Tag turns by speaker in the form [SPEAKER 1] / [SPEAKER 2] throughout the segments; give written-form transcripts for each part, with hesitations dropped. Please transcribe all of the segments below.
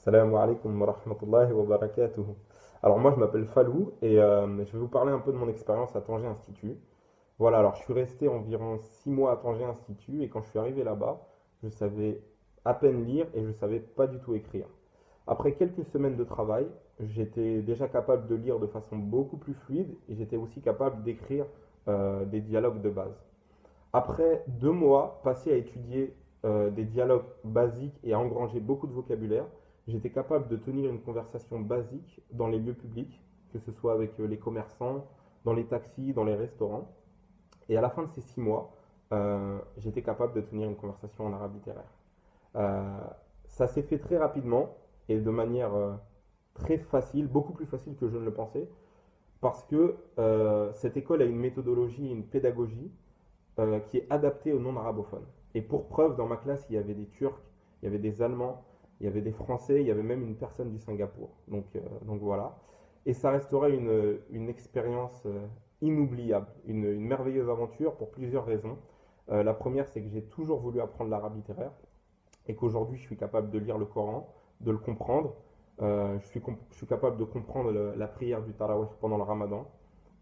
[SPEAKER 1] Salam alaikum wa rahmatullahi wa barakatuh. Alors moi je m'appelle Falou et je vais vous parler un peu de mon expérience à Tanger Institut. Voilà, alors je suis resté environ 6 mois à Tanger Institut et quand je suis arrivé là-bas, je savais à peine lire et je savais pas du tout écrire. Après quelques semaines de travail, j'étais déjà capable de lire de façon beaucoup plus fluide et j'étais aussi capable d'écrire des dialogues de base. Après 2 mois passés à étudier des dialogues basiques et à engranger beaucoup de vocabulaire, j'étais capable de tenir une conversation basique dans les lieux publics, que ce soit avec les commerçants, dans les taxis, dans les restaurants. Et à la fin de ces 6 mois, j'étais capable de tenir une conversation en arabe littéraire. Euh, Ça s'est fait très rapidement et de manière très facile, beaucoup plus facile que je ne le pensais, parce que cette école a une méthodologie, une pédagogie qui est adapté aux non-arabophones. Et pour preuve, dans ma classe, il y avait des Turcs, il y avait des Allemands, il y avait des Français, il y avait même une personne du Singapour. Donc voilà. Et ça restera une expérience inoubliable, une merveilleuse aventure pour plusieurs raisons. La première, c'est que j'ai toujours voulu apprendre l'arabe littéraire et qu'aujourd'hui, je suis capable de lire le Coran, de le comprendre. Je suis capable de comprendre la prière du Tarawih pendant le Ramadan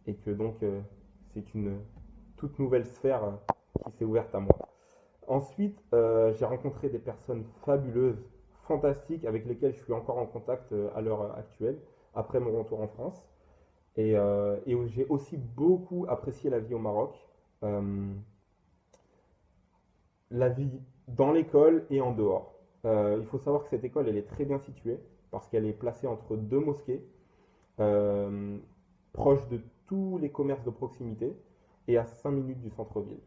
[SPEAKER 1] et que donc c'est une toute nouvelle sphère qui s'est ouverte à moi. Ensuite, j'ai rencontré des personnes fabuleuses, fantastiques, avec lesquelles je suis encore en contact à l'heure actuelle, après mon retour en France. Et j'ai aussi beaucoup apprécié la vie au Maroc, euh, la vie dans l'école et en dehors. Il faut savoir que cette école, elle est très bien située, parce qu'elle est placée entre deux mosquées, euh, proche de tous les commerces de proximité et à 5 minutes du centre-ville.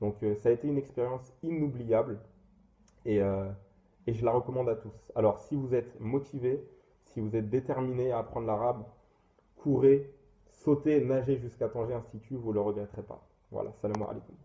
[SPEAKER 1] Donc ça a été une expérience inoubliable et, euh, et je la recommande à tous. Alors si vous êtes motivé, si vous êtes déterminé à apprendre l'arabe, courez, sautez, nagez jusqu'à Tanger Institut, vous ne le regretterez pas. Voilà, salam alaikum.